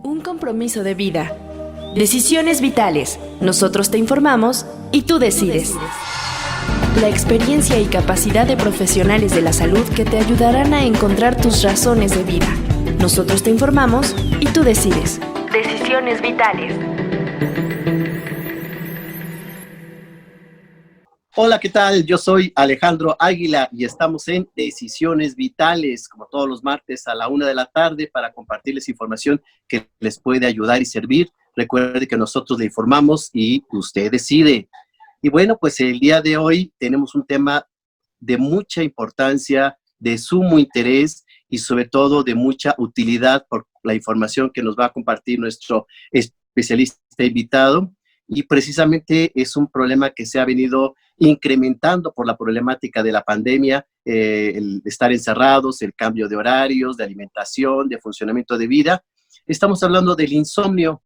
Un compromiso de vida. Decisiones vitales. Nosotros te informamos y tú decides. La experiencia y capacidad de profesionales de la salud que te ayudarán a encontrar tus razones de vida. Nosotros te informamos y tú decides. Decisiones vitales. Hola, ¿qué tal? Yo soy Alejandro Águila y estamos en Decisiones Vitales, como todos los martes a la 1 de la tarde, para compartirles información que les puede ayudar y servir. Recuerde que nosotros le informamos y usted decide. Y bueno, pues el día de hoy tenemos un tema de mucha importancia, de sumo interés y sobre todo de mucha utilidad por la información que nos va a compartir nuestro especialista invitado. Y precisamente es un problema que se ha venido incrementando por la problemática de la pandemia, el estar encerrados, el cambio de horarios, de alimentación, de funcionamiento de vida. Estamos hablando del insomnio.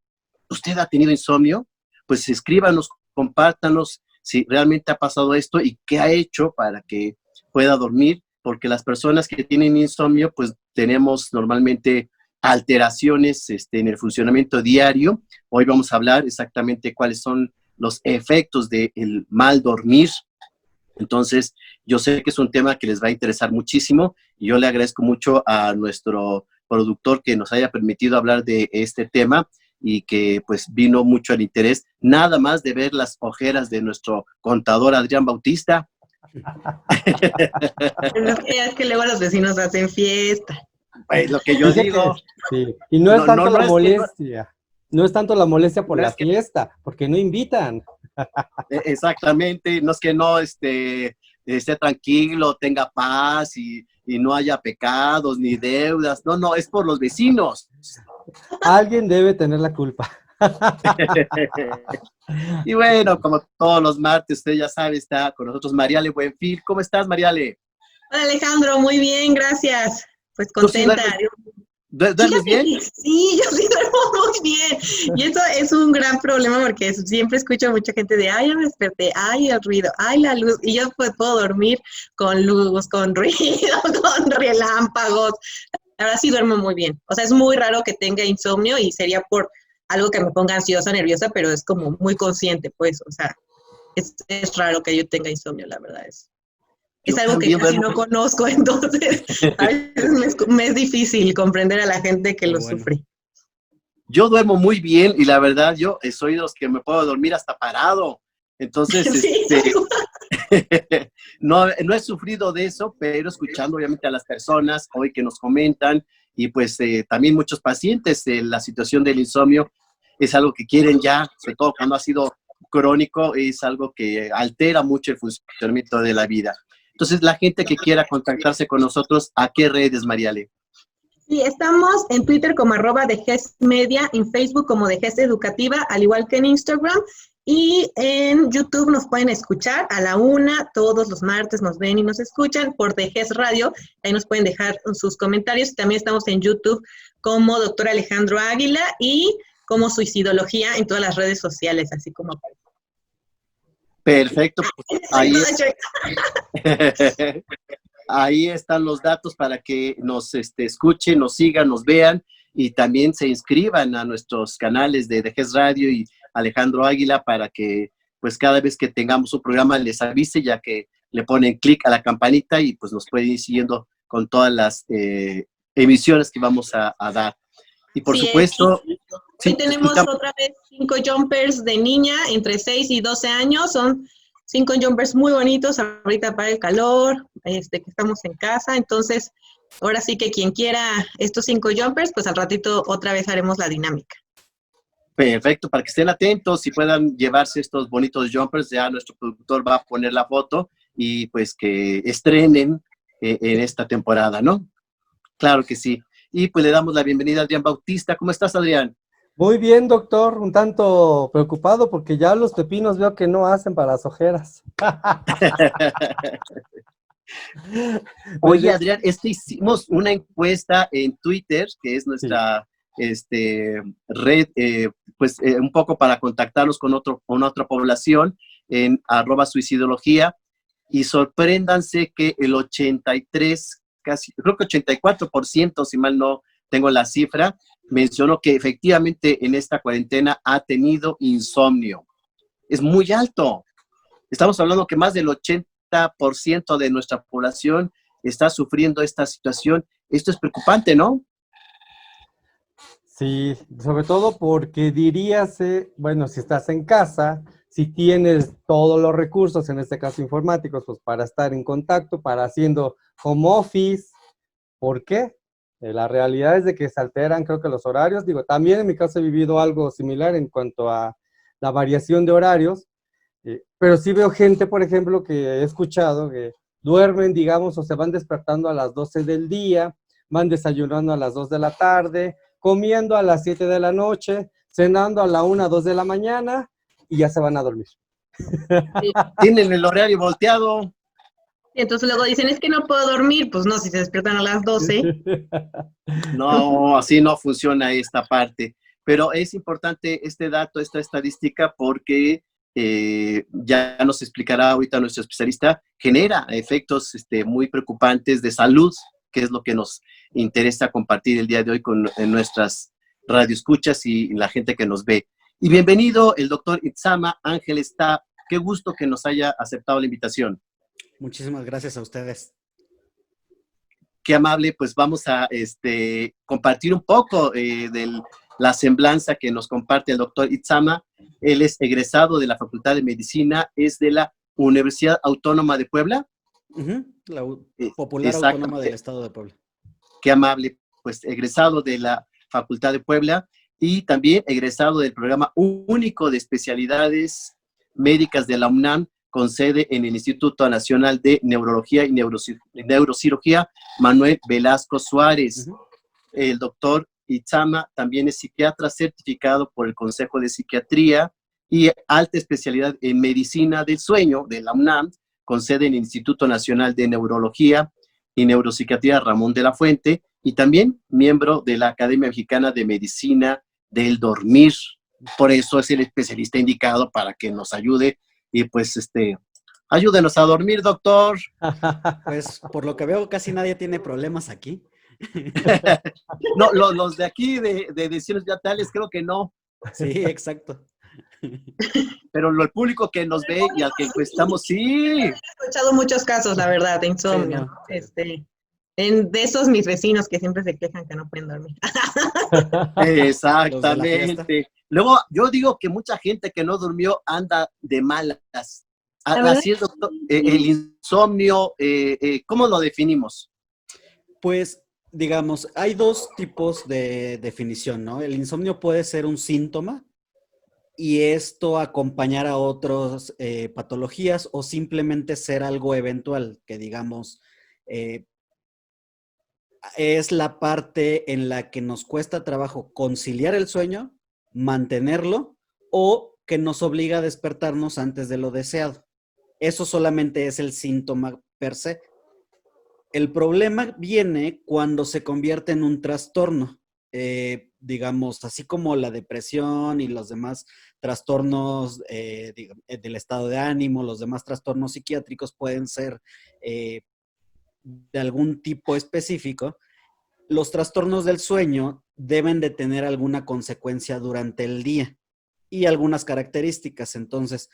¿Usted ha tenido insomnio? Pues escríbanos, compártanos si realmente ha pasado esto y qué ha hecho para que pueda dormir, porque las personas que tienen insomnio, pues tenemos normalmente alteraciones en el funcionamiento diario. Hoy vamos a hablar exactamente cuáles son los efectos del mal dormir. Entonces, yo sé que es un tema que les va a interesar muchísimo y yo le agradezco mucho a nuestro productor que nos haya permitido hablar de este tema y que pues vino mucho al interés, nada más de ver las ojeras de nuestro contador Adrián Bautista. Es que luego los vecinos hacen fiesta. Pues lo que yo digo. Sí. Y no es tanto la molestia. No es tanto la molestia por la fiesta, porque no invitan. Exactamente, no es que no esté tranquilo, tenga paz y no haya pecados ni deudas. No, es por los vecinos. Alguien debe tener la culpa. Y bueno, como todos los martes, usted ya sabe, está con nosotros Mariale Buenfil. ¿Cómo estás, Mariale? Hola, Alejandro, muy bien, gracias. Pues contenta. ¿Duermes bien? Sí, yo sí duermo muy bien. Y eso es un gran problema porque siempre escucho a mucha gente de, ay, ya me desperté, ay, el ruido, ay, la luz. Y yo pues puedo dormir con luz, con ruido, con relámpagos. Ahora sí duermo muy bien. O sea, es muy raro que tenga insomnio y sería por algo que me ponga ansiosa, nerviosa, pero es como muy consciente, pues. O sea, es raro que yo tenga insomnio, la verdad es. Es algo que casi no conozco, entonces a veces me es difícil comprender a la gente que lo sufre. Yo duermo muy bien y la verdad yo soy de los que me puedo dormir hasta parado. Entonces, sí, no he sufrido de eso, pero escuchando obviamente a las personas hoy que nos comentan y pues también muchos pacientes, la situación del insomnio es algo que quieren ya, sobre todo cuando ha sido crónico, es algo que altera mucho el funcionamiento de la vida. Entonces, la gente que quiera contactarse con nosotros, ¿a qué redes, Mariale? Sí, estamos en Twitter como @DeGesMedia, en Facebook como DeGes Educativa, al igual que en Instagram. Y en YouTube nos pueden escuchar a la 1, todos los martes nos ven y nos escuchan por DeGes Radio. Ahí nos pueden dejar sus comentarios. También estamos en YouTube como Dr. Alejandro Águila y como Suicidología en todas las redes sociales, así como aparece. Perfecto, pues ahí están los datos para que nos escuchen, nos sigan, nos vean y también se inscriban a nuestros canales de DeGes Radio y Alejandro Águila para que pues cada vez que tengamos un programa les avise, ya que le ponen clic a la campanita y pues nos pueden ir siguiendo con todas las emisiones que vamos a dar. Y por supuesto... Sí, tenemos otra vez 5 jumpers de niña entre 6 y 12 años. Son 5 jumpers muy bonitos ahorita para el calor, que estamos en casa. Entonces, ahora sí que quien quiera estos 5 jumpers, pues al ratito otra vez haremos la dinámica. Perfecto, para que estén atentos y puedan llevarse estos bonitos jumpers. Ya nuestro productor va a poner la foto y pues que estrenen en esta temporada, ¿no? Claro que sí. Y pues le damos la bienvenida a Adrián Bautista. ¿Cómo estás, Adrián? Muy bien, doctor, un tanto preocupado porque ya los pepinos veo que no hacen para las ojeras. Oye, Adrián, hicimos una encuesta en Twitter, que es nuestra red, un poco para contactarnos con otra población en @suicidología, y sorpréndanse que el 83, casi, creo que 84%, si mal no tengo la cifra, mencionó que efectivamente en esta cuarentena ha tenido insomnio. Es muy alto. Estamos hablando que más del 80% de nuestra población está sufriendo esta situación. Esto es preocupante, ¿no? Sí, sobre todo porque dirías, bueno, si estás en casa, si tienes todos los recursos, en este caso informáticos, pues para estar en contacto, para haciendo home office. ¿Por qué? La realidad es de que se alteran, creo que los horarios. Digo, también en mi caso he vivido algo similar en cuanto a la variación de horarios, pero sí veo gente, por ejemplo, que he escuchado que duermen, digamos, o se van despertando a las 12 del día, van desayunando a las 2 de la tarde, comiendo a las 7 de la noche, cenando a la 1, 2 de la mañana y ya se van a dormir. Sí. Tienen el horario volteado. Entonces luego dicen, es que no puedo dormir. Pues no, si se despiertan a las 12. No, así no funciona esta parte. Pero es importante este dato, esta estadística, porque ya nos explicará ahorita nuestro especialista, genera efectos muy preocupantes de salud, que es lo que nos interesa compartir el día de hoy con nuestras radioescuchas y la gente que nos ve. Y bienvenido el doctor Itzama Ángel Está. Qué gusto que nos haya aceptado la invitación. Muchísimas gracias a ustedes. Qué amable, pues vamos a compartir un poco de la semblanza que nos comparte el doctor Itzama. Él es egresado de la Facultad de Medicina, es de la Universidad Autónoma de Puebla. La Popular Autónoma del Estado de Puebla. Qué amable, pues egresado de la Facultad de Puebla y también egresado del Programa Único de Especialidades Médicas de la UNAM, con sede en el Instituto Nacional de Neurología y Neurocirugía Manuel Velasco Suárez. El doctor Itzama también es psiquiatra certificado por el Consejo de Psiquiatría y alta especialidad en Medicina del Sueño de la UNAM, con sede en el Instituto Nacional de Neurología y Neuropsiquiatría Ramón de la Fuente, y también miembro de la Academia Mexicana de Medicina del Dormir. Por eso es el especialista indicado para que nos ayude y pues ayúdenos a dormir, doctor. Pues por lo que veo casi nadie tiene problemas aquí. No, los de aquí de Decisiones Vitales creo que no. Sí, exacto. Pero el público que nos ve y al que estamos, sí. He escuchado muchos casos, la verdad, de insomnio. Sí, no. De esos mis vecinos que siempre se quejan que no pueden dormir. Exactamente. Luego, yo digo que mucha gente que no durmió anda de malas. Así es, doctor. El insomnio, ¿cómo lo definimos? Pues, digamos, hay dos tipos de definición, ¿no? El insomnio puede ser un síntoma y esto acompañar a otras patologías o simplemente ser algo eventual, que digamos, es la parte en la que nos cuesta trabajo conciliar el sueño, mantenerlo o que nos obliga a despertarnos antes de lo deseado. Eso solamente es el síntoma per se. El problema viene cuando se convierte en un trastorno. Digamos, así como la depresión y los demás trastornos del estado de ánimo, los demás trastornos psiquiátricos pueden ser de algún tipo específico. Los trastornos del sueño deben de tener alguna consecuencia durante el día y algunas características. Entonces,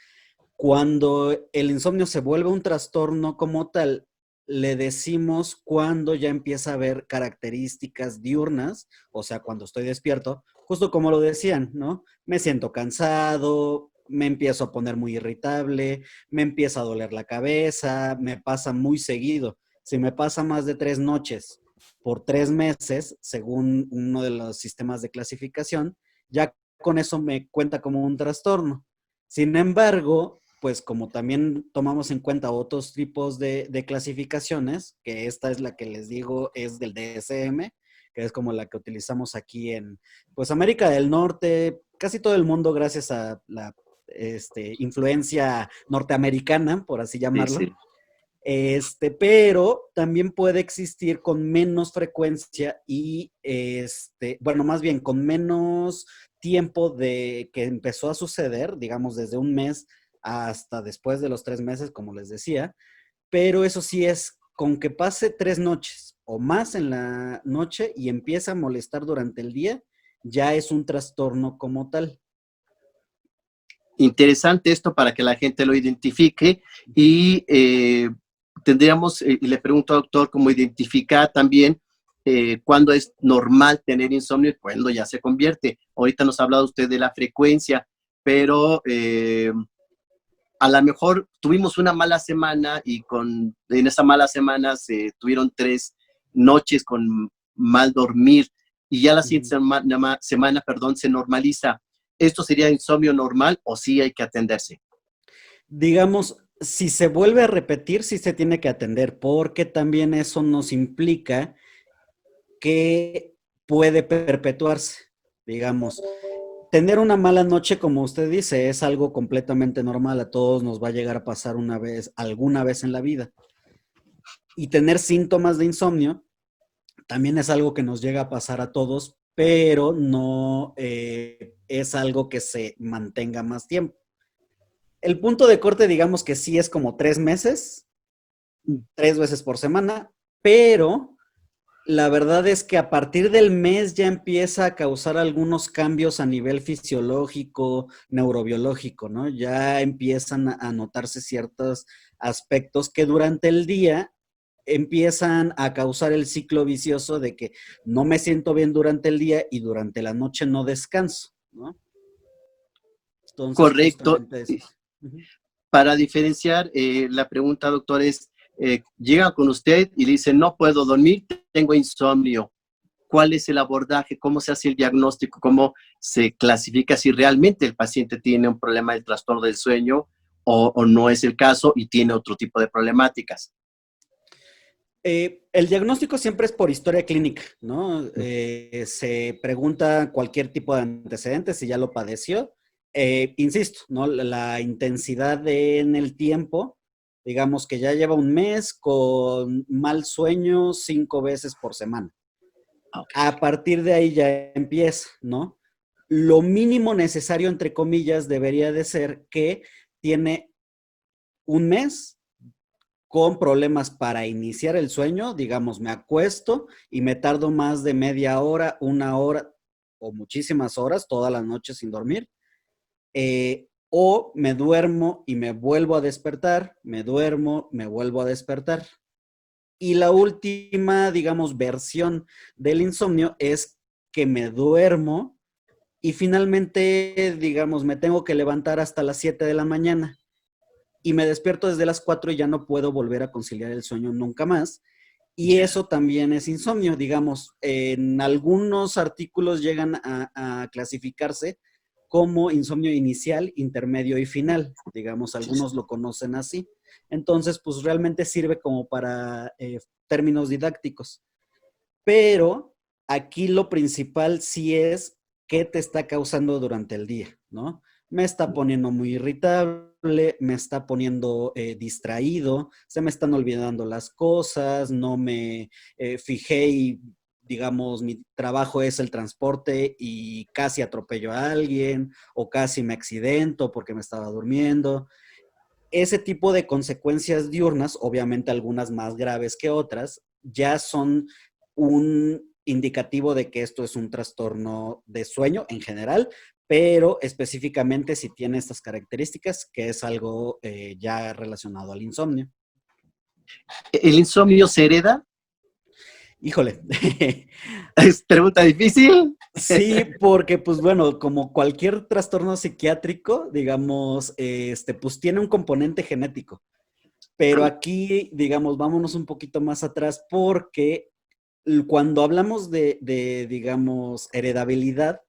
cuando el insomnio se vuelve un trastorno como tal, le decimos cuando ya empieza a haber características diurnas, o sea, cuando estoy despierto, justo como lo decían, ¿no? Me siento cansado, me empiezo a poner muy irritable, me empieza a doler la cabeza, me pasa muy seguido. Si me pasa más de 3 noches por 3 meses, según uno de los sistemas de clasificación, ya con eso me cuenta como un trastorno. Sin embargo, pues como también tomamos en cuenta otros tipos de clasificaciones, que esta es la que les digo es del DSM, que es como la que utilizamos aquí en pues América del Norte, casi todo el mundo gracias a la influencia norteamericana, por así llamarlo. Sí, sí. Pero también puede existir con menos frecuencia y, bueno, más bien con menos tiempo de que empezó a suceder, digamos desde un mes hasta después de los 3 meses, como les decía, pero eso sí es con que pase 3 noches o más en la noche y empieza a molestar durante el día, ya es un trastorno como tal. Interesante esto para que la gente lo identifique y tendríamos, y le pregunto al doctor, cómo identificar también cuándo es normal tener insomnio y cuándo ya se convierte. Ahorita nos ha hablado usted de la frecuencia, pero a lo mejor tuvimos una mala semana y en esa mala semana se tuvieron 3 noches con mal dormir y ya la siguiente semana, perdón, se normaliza. ¿Esto sería insomnio normal o sí hay que atenderse? Digamos, si se vuelve a repetir, sí se tiene que atender, porque también eso nos implica que puede perpetuarse. Digamos, tener una mala noche, como usted dice, es algo completamente normal. A todos nos va a llegar a pasar una vez, alguna vez en la vida. Y tener síntomas de insomnio también es algo que nos llega a pasar a todos, pero no es algo que se mantenga más tiempo. El punto de corte, digamos que sí es como 3 meses, 3 veces por semana, pero la verdad es que a partir del mes ya empieza a causar algunos cambios a nivel fisiológico, neurobiológico, ¿no? Ya empiezan a notarse ciertos aspectos que durante el día empiezan a causar el ciclo vicioso de que no me siento bien durante el día y durante la noche no descanso, ¿no? Entonces, Correcto. justamente eso. Uh-huh. Para diferenciar, la pregunta, doctor, es, llega con usted y le dice, no puedo dormir, tengo insomnio. ¿Cuál es el abordaje? ¿Cómo se hace el diagnóstico? ¿Cómo se clasifica si realmente el paciente tiene un problema del trastorno del sueño o no es el caso y tiene otro tipo de problemáticas? El diagnóstico siempre es por historia clínica, ¿no? Se pregunta cualquier tipo de antecedentes si ya lo padeció. Insisto, ¿no? La intensidad en el tiempo, digamos que ya lleva un mes con mal sueño 5 veces por semana. Okay. A partir de ahí ya empieza, ¿no? Lo mínimo necesario, entre comillas, debería de ser que tiene un mes con problemas para iniciar el sueño, digamos, me acuesto y me tardo más de media hora, 1 hora o muchísimas horas, toda la noche sin dormir, o me duermo y me vuelvo a despertar, me duermo, me vuelvo a despertar. Y la última, digamos, versión del insomnio es que me duermo y finalmente, digamos, me tengo que levantar hasta las 7 de la mañana. Y me despierto desde las 4 y ya no puedo volver a conciliar el sueño nunca más. Y eso también es insomnio, digamos. En algunos artículos llegan a clasificarse como insomnio inicial, intermedio y final. Digamos, algunos lo conocen así. Entonces, pues realmente sirve como para términos didácticos. Pero aquí lo principal sí es qué te está causando durante el día, ¿no? Me está poniendo muy irritable, me está poniendo distraído, se me están olvidando las cosas, no me fijé y, digamos, mi trabajo es el transporte y casi atropello a alguien o casi me accidento porque me estaba durmiendo. Ese tipo de consecuencias diurnas, obviamente algunas más graves que otras, ya son un indicativo de que esto es un trastorno de sueño en general, pero específicamente si tiene estas características, que es algo ya relacionado al insomnio. ¿El insomnio se hereda? Híjole. ¿Es pregunta difícil? Sí, porque pues bueno, como cualquier trastorno psiquiátrico, digamos, pues tiene un componente genético. Pero aquí, digamos, vámonos un poquito más atrás porque cuando hablamos de, digamos, heredabilidad,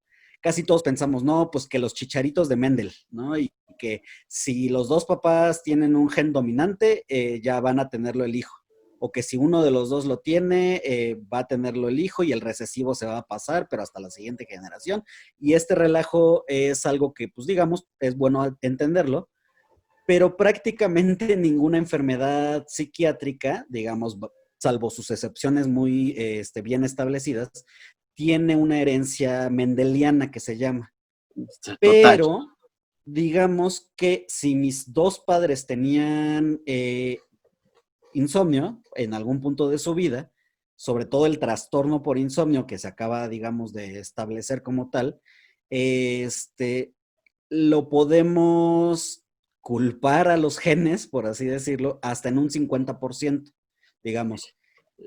casi todos pensamos, no, pues que los chicharitos de Mendel, ¿no? Y que si los dos papás tienen un gen dominante, ya van a tenerlo el hijo. O que si uno de los dos lo tiene, va a tenerlo el hijo y el recesivo se va a pasar, pero hasta la siguiente generación. Y este relajo es algo que, pues digamos, es bueno entenderlo, pero prácticamente ninguna enfermedad psiquiátrica, digamos, salvo sus excepciones muy bien establecidas, tiene una herencia mendeliana que se llama. Total. Pero digamos que si mis dos padres tenían insomnio en algún punto de su vida, sobre todo el trastorno por insomnio que se acaba, digamos, de establecer como tal, lo podemos culpar a los genes, por así decirlo, hasta en un 50%. Digamos,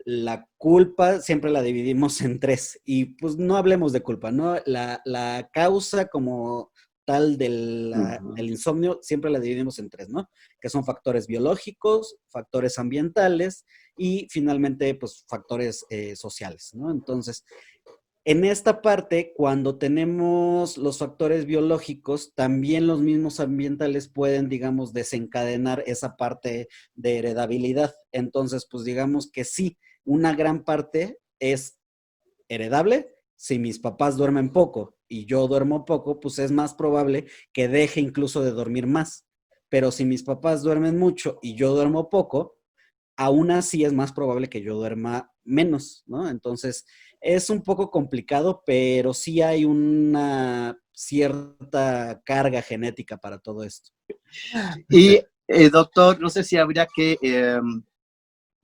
la culpa siempre la dividimos en tres. Y pues no hablemos de culpa, ¿no? La causa como tal del insomnio siempre la dividimos en tres, ¿no? Que son factores biológicos, factores ambientales y finalmente, pues, factores sociales, ¿no? Entonces, en esta parte, cuando tenemos los factores biológicos, también los mismos ambientales pueden, digamos, desencadenar esa parte de heredabilidad. Entonces, pues digamos que sí, una gran parte es heredable. Si mis papás duermen poco y yo duermo poco, pues es más probable que deje incluso de dormir más. Pero si mis papás duermen mucho y yo duermo poco, aún así es más probable que yo duerma menos, ¿no? Entonces, es un poco complicado, pero sí hay una cierta carga genética para todo esto. Y, doctor, no sé si habría que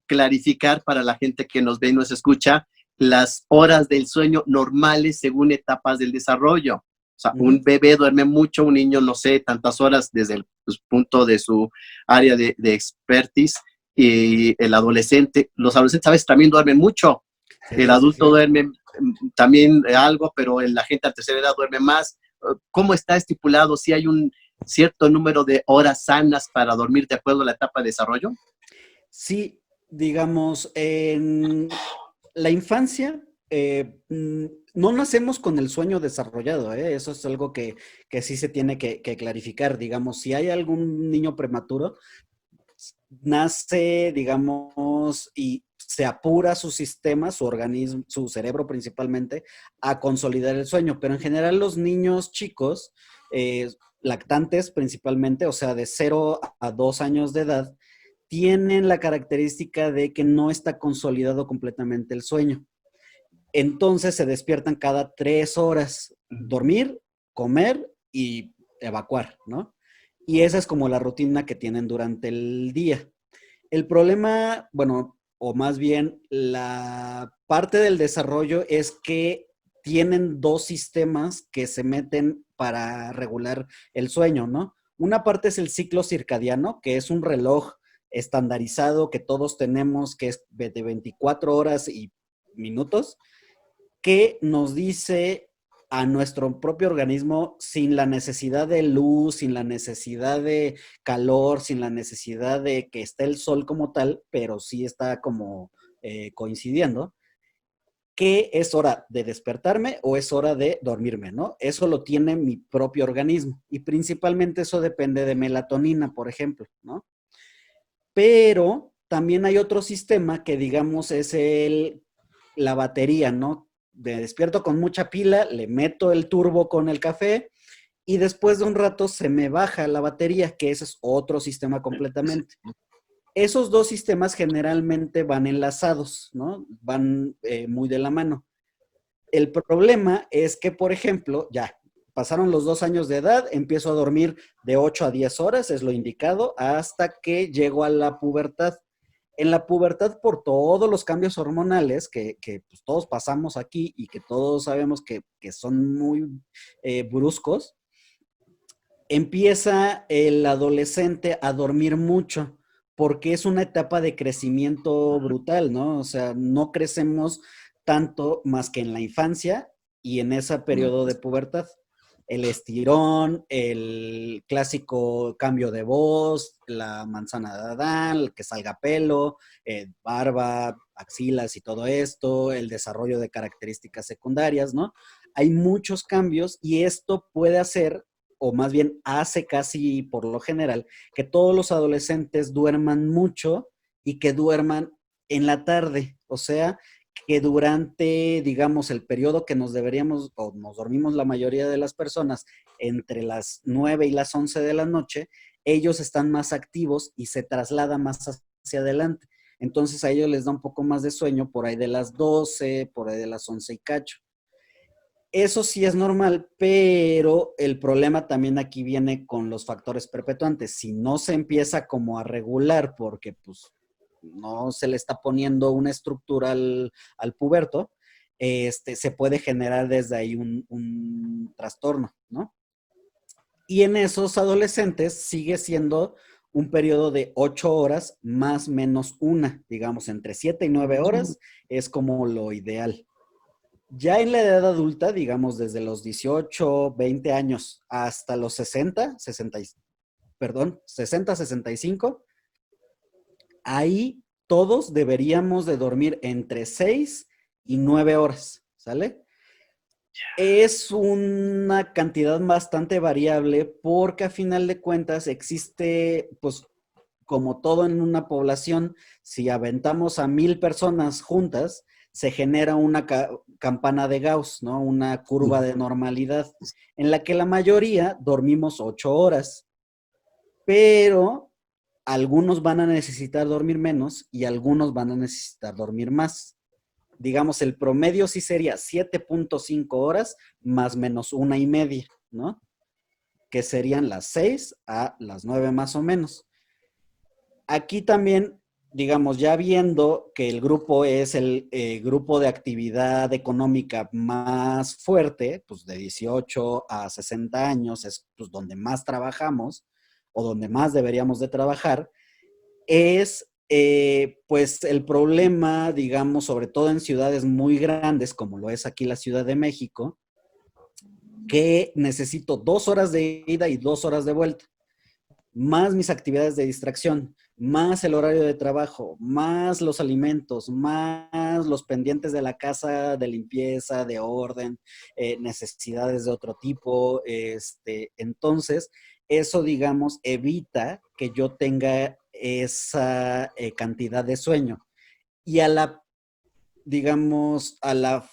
clarificar para la gente que nos ve y nos escucha las horas del sueño normales según etapas del desarrollo. O sea, un bebé duerme mucho, un niño, no sé, tantas horas desde el punto de su área de expertise, y el adolescente, los adolescentes a veces también duermen mucho. Sí, El adulto duerme también algo, pero la gente a tercera edad duerme más. ¿Cómo está estipulado? ¿Si hay un cierto número de horas sanas para dormir de acuerdo a la etapa de desarrollo? Sí, digamos, en la infancia no nacemos con el sueño desarrollado, ¿eh? Eso es algo que sí se tiene que clarificar. Digamos, si hay algún niño prematuro, nace, digamos, y se apura su sistema, su organismo, su cerebro principalmente, a consolidar el sueño. Pero en general los niños chicos, lactantes principalmente, o sea, de 0 a 2 años de edad, tienen la característica de que no está consolidado completamente el sueño. Entonces se despiertan cada 3 horas, dormir, comer y evacuar, ¿no? Y esa es como la rutina que tienen durante el día. El problema, bueno, o más bien la parte del desarrollo es que tienen dos sistemas que se meten para regular el sueño, ¿no? Una parte es el ciclo circadiano, que es un reloj estandarizado que todos tenemos, que es de 24 horas y minutos, que nos dice a nuestro propio organismo sin la necesidad de luz, sin la necesidad de calor, sin la necesidad de que esté el sol como tal, pero sí está como coincidiendo, que es hora de despertarme o es hora de dormirme, ¿no? Eso lo tiene mi propio organismo y principalmente eso depende de melatonina, por ejemplo, ¿no? Pero también hay otro sistema que digamos es la batería, ¿no? Me despierto con mucha pila, le meto el turbo con el café y después de un rato se me baja la batería, que ese es otro sistema completamente. Esos dos sistemas generalmente van enlazados, ¿no? Van muy de la mano. El problema es que, por ejemplo, ya pasaron los 2 años de edad, empiezo a dormir de 8 a 10 horas, es lo indicado, hasta que llego a la pubertad. En la pubertad, por todos los cambios hormonales que pues, todos pasamos aquí y que todos sabemos que son muy bruscos, empieza el adolescente a dormir mucho porque es una etapa de crecimiento brutal, ¿no? O sea, no crecemos tanto más que en la infancia y en ese periodo de pubertad. El estirón, el clásico cambio de voz, la manzana de Adán, el que salga pelo, barba, axilas y todo esto, el desarrollo de características secundarias, ¿no? Hay muchos cambios y esto puede hacer, o más bien hace casi por lo general, que todos los adolescentes duerman mucho y que duerman en la tarde. O sea, que durante, digamos, el periodo que nos deberíamos, o nos dormimos la mayoría de las personas, entre las 9 y las 11 de la noche, ellos están más activos y se trasladan más hacia adelante. Entonces a ellos les da un poco más de sueño por ahí de las 12, por ahí de las 11 y cacho. Eso sí es normal, pero el problema también aquí viene con los factores perpetuantes. Si no se empieza como a regular, porque pues no se le está poniendo una estructura al puberto, se puede generar desde ahí un trastorno, ¿no? Y en esos adolescentes sigue siendo un periodo de 8 horas más menos una, digamos, entre 7 y 9 horas es como lo ideal. Ya en la edad adulta, digamos, desde los 18, 20 años hasta los 60, 65, ahí todos deberíamos de dormir entre 6 y 9 horas, ¿sale? Es una cantidad bastante variable porque a final de cuentas existe, pues, como todo en una población, si aventamos a 1000 personas juntas, se genera una campana de Gauss, ¿no? Una curva de normalidad, en la que la mayoría dormimos 8 horas, pero algunos van a necesitar dormir menos y algunos van a necesitar dormir más. Digamos, el promedio sí sería 7.5 horas más menos 1.5, ¿no? Que serían las 6 a las 9 más o menos. Aquí también, digamos, ya viendo que el grupo es el grupo de actividad económica más fuerte, pues de 18 a 60 años es pues, donde más trabajamos o donde más deberíamos de trabajar, es pues el problema, digamos, sobre todo en ciudades muy grandes, como lo es aquí la Ciudad de México, que necesito 2 horas de ida y 2 horas de vuelta, más mis actividades de distracción, más el horario de trabajo, más los alimentos, más los pendientes de la casa, de limpieza, de orden, necesidades de otro tipo. Entonces, eso, digamos, evita que yo tenga esa cantidad de sueño. Y a la, digamos, a la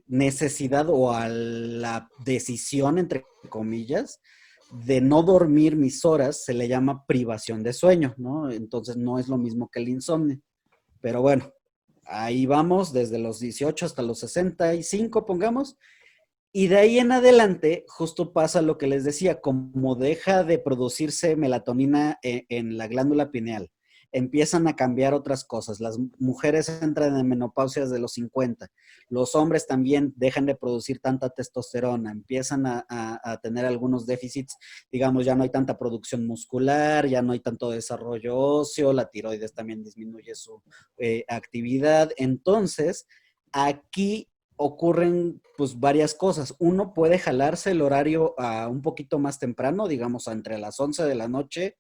necesidad o a la decisión, entre comillas, de no dormir mis horas, se le llama privación de sueño, ¿no? Entonces no es lo mismo que el insomnio. Pero bueno, ahí vamos desde los 18 hasta los 65, pongamos. Y de ahí en adelante, justo pasa lo que les decía, como deja de producirse melatonina en la glándula pineal, empiezan a cambiar otras cosas. Las mujeres entran en menopausia desde los 50. Los hombres también dejan de producir tanta testosterona, empiezan a tener algunos déficits, digamos, ya no hay tanta producción muscular, ya no hay tanto desarrollo óseo, la tiroides también disminuye su actividad. Entonces, aquí ocurren pues varias cosas. Uno puede jalarse el horario a un poquito más temprano, digamos, entre las 11 de la noche,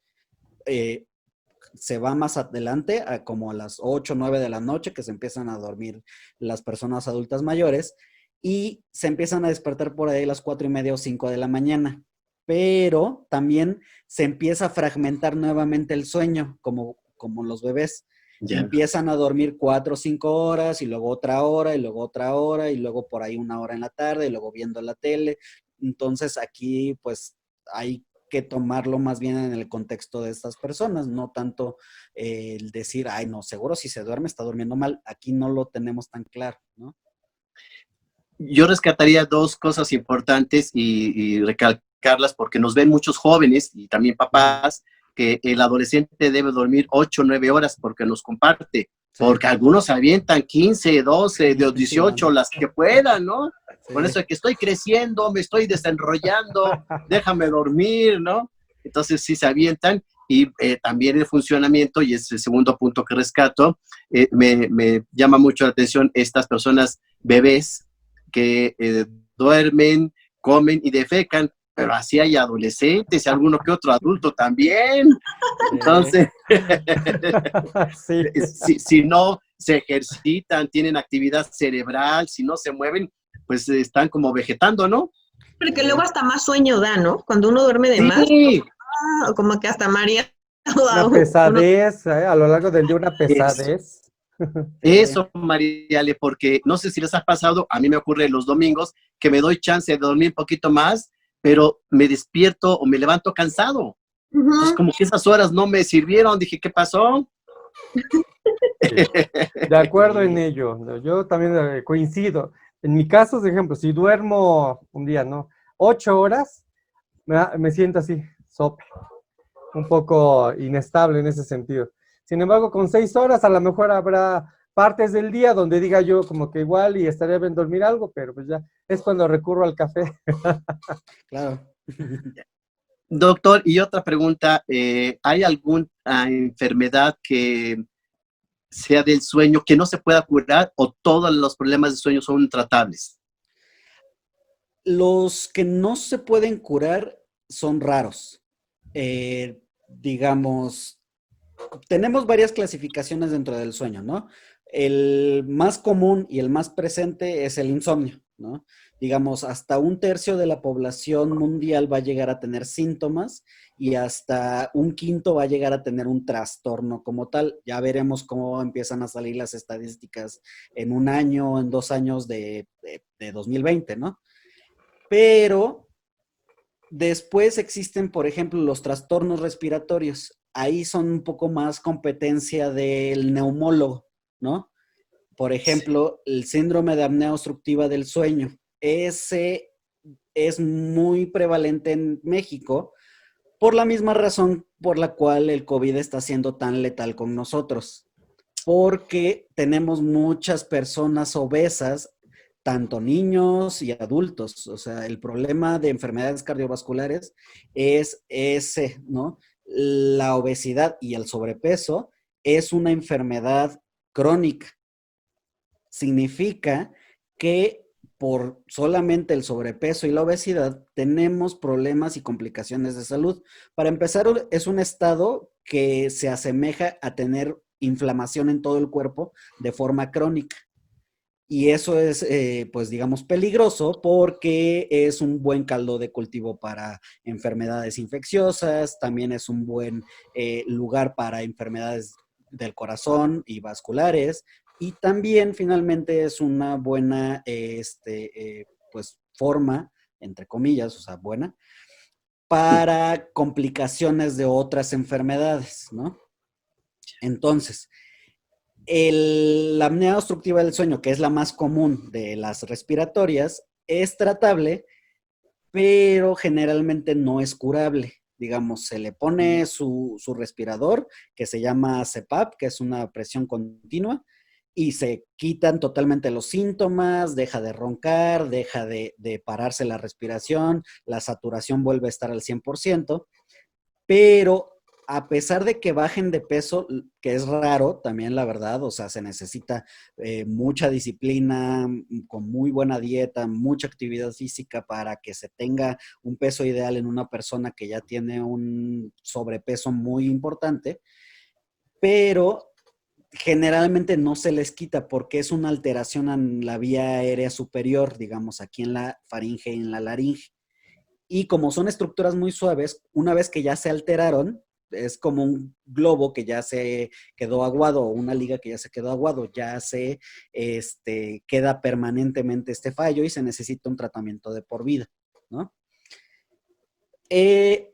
se va más adelante, como a las 8 o 9 de la noche, que se empiezan a dormir las personas adultas mayores, y se empiezan a despertar por ahí a las 4:30 o 5 de la mañana. Pero también se empieza a fragmentar nuevamente el sueño, como los bebés. Ya. Empiezan a dormir 4 o 5 horas, y luego otra hora, y luego otra hora, y luego por ahí 1 hora en la tarde, y luego viendo la tele. Entonces aquí pues hay que tomarlo más bien en el contexto de estas personas, no tanto el decir, ay no, seguro si se duerme está durmiendo mal. Aquí no lo tenemos tan claro, ¿no? Yo rescataría dos cosas importantes y recalcarlas porque nos ven muchos jóvenes y también papás que el adolescente debe dormir 8 o 9 horas porque nos comparte, porque algunos avientan 15, 12, de 18, las que puedan, ¿no? Con eso de que estoy creciendo, me estoy desenrollando, déjame dormir, ¿no? Entonces sí se avientan. Y también el funcionamiento, y es el segundo punto que rescato, me llama mucho la atención estas personas bebés que duermen, comen y defecan, pero así hay adolescentes y alguno que otro adulto también. Entonces, si no se ejercitan, tienen actividad cerebral, si no se mueven, pues están como vegetando, ¿no? Pero que luego hasta más sueño da, ¿no? Cuando uno duerme de más, o como que hasta María. Una pesadez, a lo largo del día una pesadez. Eso, Mariale, porque no sé si les ha pasado, a mí me ocurre los domingos que me doy chance de dormir un poquito más, pero me despierto o me levanto cansado. Entonces, como que esas horas no me sirvieron, dije, ¿qué pasó? Sí. De acuerdo en ello, yo también coincido. En mi caso, por ejemplo, si duermo un día, ¿no? 8 horas, me siento así, sope, un poco inestable en ese sentido. Sin embargo, con 6 horas a lo mejor habrá partes del día donde diga yo como que igual y estaría bien dormir algo, pero pues ya es cuando recurro al café. Claro. Doctor, y otra pregunta, ¿hay alguna enfermedad que sea del sueño que no se pueda curar o todos los problemas de sueño son intratables? Los que no se pueden curar son raros. Digamos, tenemos varias clasificaciones dentro del sueño, ¿no? El más común y el más presente es el insomnio, ¿no? Digamos, hasta 1/3 de la población mundial va a llegar a tener síntomas y hasta 1/5 va a llegar a tener un trastorno como tal. Ya veremos cómo empiezan a salir las estadísticas en 1 año, en 2 años de 2020, ¿no? Pero después existen, por ejemplo, los trastornos respiratorios. Ahí son un poco más competencia del neumólogo, ¿no? Por ejemplo, el síndrome de apnea obstructiva del sueño. Ese es muy prevalente en México por la misma razón por la cual el COVID está siendo tan letal con nosotros. Porque tenemos muchas personas obesas, tanto niños y adultos. O sea, el problema de enfermedades cardiovasculares es ese, ¿no? La obesidad y el sobrepeso es una enfermedad crónica. Significa que por solamente el sobrepeso y la obesidad tenemos problemas y complicaciones de salud. Para empezar, es un estado que se asemeja a tener inflamación en todo el cuerpo de forma crónica. Y eso es, pues digamos, peligroso porque es un buen caldo de cultivo para enfermedades infecciosas, también es un buen lugar para enfermedades del corazón y vasculares, y también finalmente es una buena, pues, forma, entre comillas, o sea, buena, para complicaciones de otras enfermedades, ¿no? Entonces, la apnea obstructiva del sueño, que es la más común de las respiratorias, es tratable, pero generalmente no es curable. Digamos, se le pone su respirador, que se llama CPAP, que es una presión continua, y se quitan totalmente los síntomas, deja de roncar, deja de pararse la respiración, la saturación vuelve a estar al 100%, pero a pesar de que bajen de peso, que es raro también, la verdad, o sea, se necesita mucha disciplina, con muy buena dieta, mucha actividad física para que se tenga un peso ideal en una persona que ya tiene un sobrepeso muy importante, pero generalmente no se les quita porque es una alteración en la vía aérea superior, digamos, aquí en la faringe y en la laringe. Y como son estructuras muy suaves, una vez que ya se alteraron, es como un globo que ya se quedó aguado o una liga que ya se quedó aguado, ya se queda permanentemente este fallo y se necesita un tratamiento de por vida, ¿no?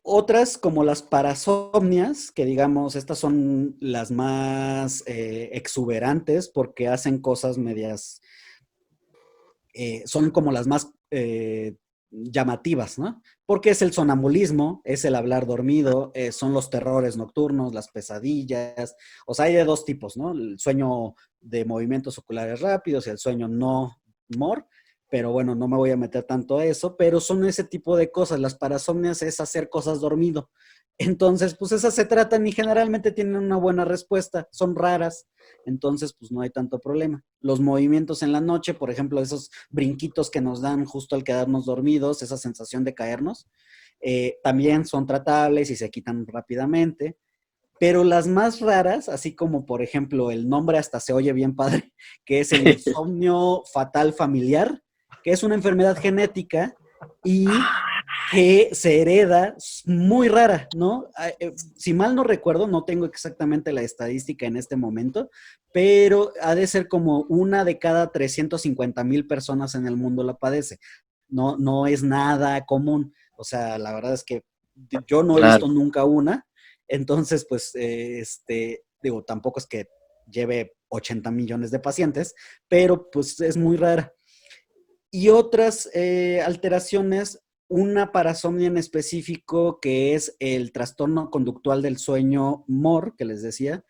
Otras como las parasomnias, que digamos, estas son las más exuberantes porque hacen cosas medias, son como las más llamativas, ¿no? Porque es el sonambulismo, es el hablar dormido, son los terrores nocturnos, las pesadillas, o sea, hay de dos tipos, ¿no? El sueño de movimientos oculares rápidos y el sueño no MOR, pero bueno, no me voy a meter tanto a eso, pero son ese tipo de cosas. Las parasomnias es hacer cosas dormido. Entonces, pues esas se tratan y generalmente tienen una buena respuesta, son raras, entonces pues no hay tanto problema. Los movimientos en la noche, por ejemplo, esos brinquitos que nos dan justo al quedarnos dormidos, esa sensación de caernos, también son tratables y se quitan rápidamente. Pero las más raras, así como por ejemplo el nombre hasta se oye bien padre, que es el insomnio fatal familiar, que es una enfermedad genética y que se hereda, muy rara, ¿no? Si mal no recuerdo, no tengo exactamente la estadística en este momento, pero ha de ser como 1 de cada 350,000 personas en el mundo la padece. No, no es nada común. O sea, la verdad es que yo no he visto Claro. nunca una. Entonces, pues, digo, tampoco es que lleve 80 millones de pacientes, pero pues es muy rara. Y otras alteraciones, una parasomnia en específico que es el trastorno conductual del sueño MOR, que les decía,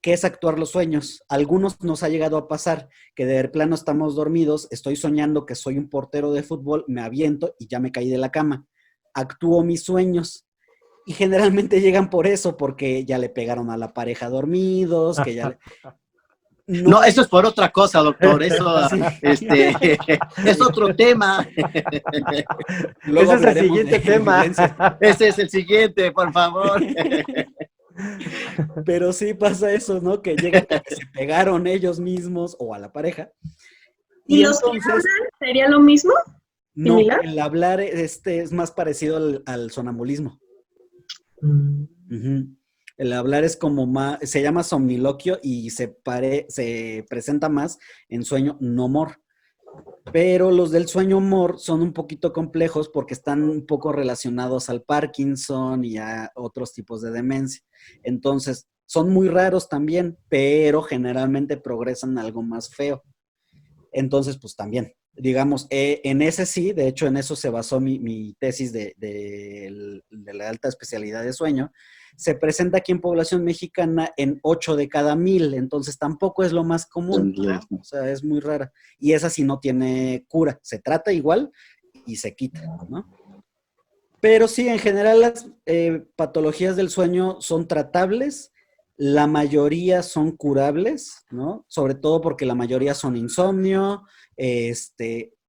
¿qué es actuar los sueños? A algunos nos ha llegado a pasar que de plano estamos dormidos, estoy soñando que soy un portero de fútbol, me aviento y ya me caí de la cama. Actúo mis sueños. Y generalmente llegan por eso, porque ya le pegaron a la pareja dormidos, que ya le... No, eso es por otra cosa, doctor. Eso, Sí. es otro tema. Luego Ese es el hablaremos siguiente de tema. violencia. Ese es el siguiente, por favor. Pero sí pasa eso, ¿no? Que llegan porque se pegaron ellos mismos o a la pareja. ¿Y los que hablan sería lo mismo? No, ¿Similar? el hablar es más parecido al sonambulismo. Ujú. El hablar es como más, se llama somniloquio y se presenta más en sueño no mor. Pero los del sueño mor son un poquito complejos porque están un poco relacionados al Parkinson y a otros tipos de demencia. Entonces, son muy raros también, pero generalmente progresan a algo más feo. Entonces, pues también, digamos, en ese sí, de hecho en eso se basó mi tesis de la alta especialidad de sueño. Se presenta aquí en población mexicana en 8 de cada 1000, entonces tampoco es lo más común, ¿no? O sea, es muy rara. Y esa sí no tiene cura, se trata igual y se quita, ¿no? Pero sí, en general las patologías del sueño son tratables, la mayoría son curables, ¿no? Sobre todo porque la mayoría son insomnio,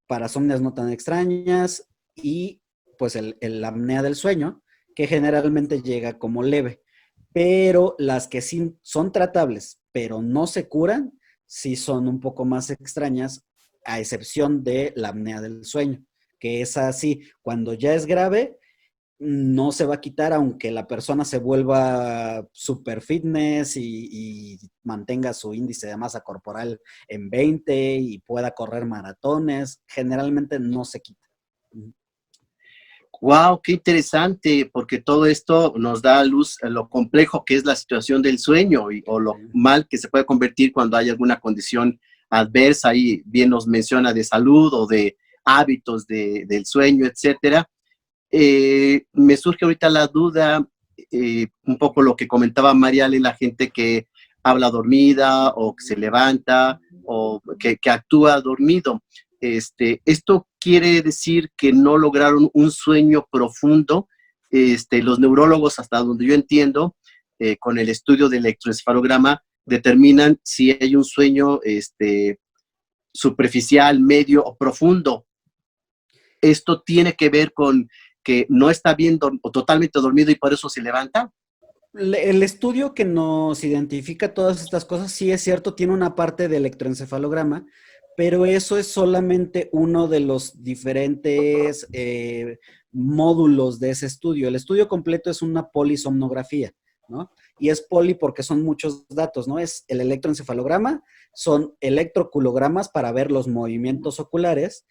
parasomnias no tan extrañas y pues el apnea del sueño, que generalmente llega como leve. Pero las que sí son tratables, pero no se curan, sí son un poco más extrañas, a excepción de la apnea del sueño, que es así, cuando ya es grave, no se va a quitar aunque la persona se vuelva super fitness y mantenga su índice de masa corporal en 20 y pueda correr maratones, generalmente no se quita. Wow, qué interesante, porque todo esto nos da a luz a lo complejo que es la situación del sueño o lo mal que se puede convertir cuando hay alguna condición adversa. Ahí bien nos menciona de salud o de hábitos del sueño, etcétera. Me surge ahorita la duda, un poco lo que comentaba Mariale, la gente que habla dormida o que se levanta o que actúa dormido. Esto quiere decir que no lograron un sueño profundo. Los neurólogos, hasta donde yo entiendo, con el estudio del electroencefalograma, determinan si hay un sueño superficial, medio o profundo. Esto tiene que ver con que no está bien o totalmente dormido y por eso se levanta. El estudio que nos identifica todas estas cosas, sí es cierto, tiene una parte de electroencefalograma, pero eso es solamente uno de los diferentes módulos de ese estudio. El estudio completo es una polisomnografía, ¿no? Y es poli porque son muchos datos, ¿no? Es el electroencefalograma, son electroculogramas para ver los movimientos oculares,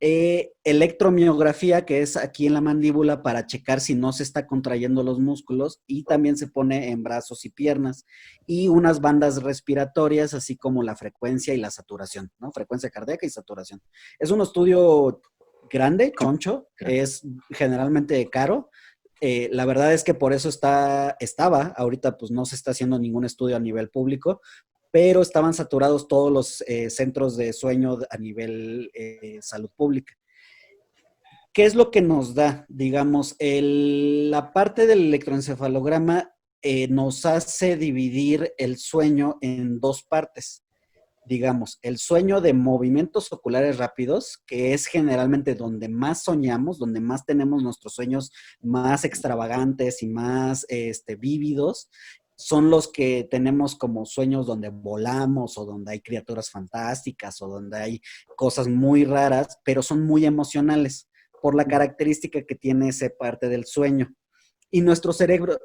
electromiografía, que es aquí en la mandíbula para checar si no se está contrayendo los músculos y también se pone en brazos y piernas, y unas bandas respiratorias, así como la frecuencia y la saturación, ¿no? Frecuencia cardíaca y saturación. Es un estudio grande, choncho, es generalmente caro. La verdad es que por eso estaba, ahorita pues no se está haciendo ningún estudio a nivel público, pero estaban saturados todos los centros de sueño a nivel salud pública. ¿Qué es lo que nos da? Digamos, la parte del electroencefalograma nos hace dividir el sueño en dos partes. Digamos, el sueño de movimientos oculares rápidos, que es generalmente donde más soñamos, donde más tenemos nuestros sueños más extravagantes y más vívidos, son los que tenemos como sueños donde volamos o donde hay criaturas fantásticas o donde hay cosas muy raras, pero son muy emocionales por la característica que tiene esa parte del sueño. Y nuestro cerebro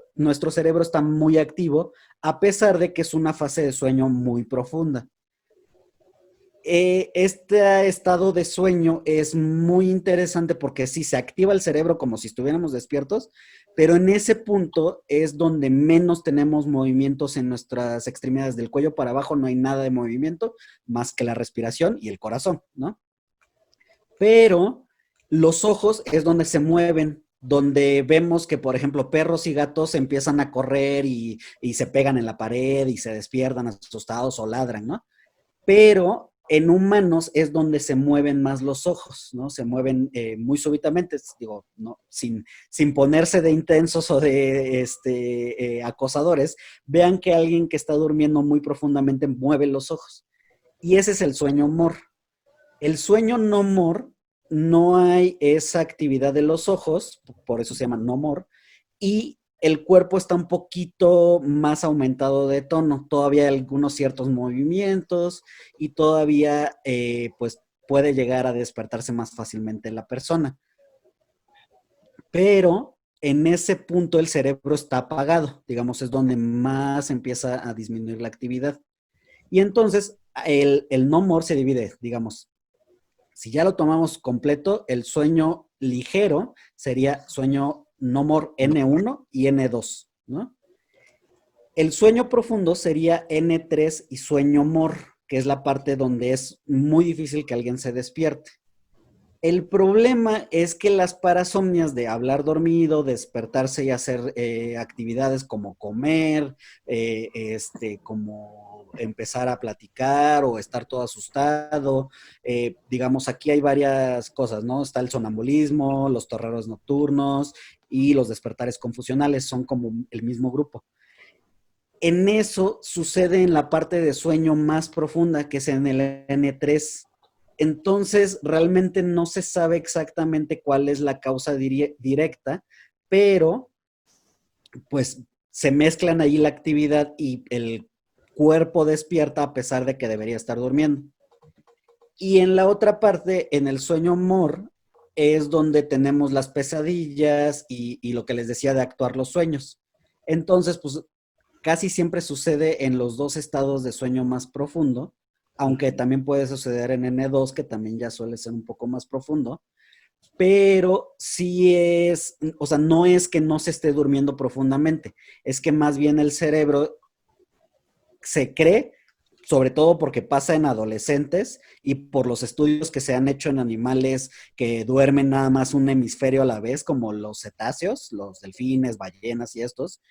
está muy activo a pesar de que es una fase de sueño muy profunda. Este estado de sueño es muy interesante porque sí se activa el cerebro como si estuviéramos despiertos, pero en ese punto es donde menos tenemos movimientos en nuestras extremidades. Del cuello para abajo no hay nada de movimiento más que la respiración y el corazón, ¿no? Pero los ojos es donde se mueven donde vemos que, por ejemplo, perros y gatos empiezan a correr y se pegan en la pared y se despiertan asustados o ladran, ¿no? Pero en humanos es donde se mueven más los ojos, ¿no? Se mueven muy súbitamente, digo, ¿no? Sin ponerse de intensos o de acosadores, vean que alguien que está durmiendo muy profundamente mueve los ojos. Y ese es el sueño MOR. El sueño no MOR, no hay esa actividad de los ojos, por eso se llama no MOR, y el cuerpo está un poquito más aumentado de tono, todavía hay algunos ciertos movimientos y todavía pues puede llegar a despertarse más fácilmente la persona. Pero en ese punto el cerebro está apagado, digamos, es donde más empieza a disminuir la actividad. Y entonces el no more se divide, digamos, si ya lo tomamos completo, el sueño ligero sería sueño no more N1 y N2, ¿no? El sueño profundo sería N3 y sueño MOR, que es la parte donde es muy difícil que alguien se despierte. El problema es que las parasomnias de hablar dormido, despertarse y hacer actividades como comer, como empezar a platicar o estar todo asustado, digamos, aquí hay varias cosas, ¿no? Está el sonambulismo, los terrores nocturnos y los despertares confusionales, son como el mismo grupo. En eso sucede en la parte de sueño más profunda, que es en el N3. Entonces, realmente no se sabe exactamente cuál es la causa directa, pero pues se mezclan ahí la actividad y el cuerpo despierta a pesar de que debería estar durmiendo. Y en la otra parte, en el sueño MOR, es donde tenemos las pesadillas y lo que les decía de actuar los sueños. Entonces, pues casi siempre sucede en los dos estados de sueño más profundo, aunque también puede suceder en N2, que también ya suele ser un poco más profundo, pero sí es, o sea, no es que no se esté durmiendo profundamente, es que más bien el cerebro se cree, sobre todo porque pasa en adolescentes y por los estudios que se han hecho en animales que duermen nada más un hemisferio a la vez, como los cetáceos, los delfines, ballenas y estos,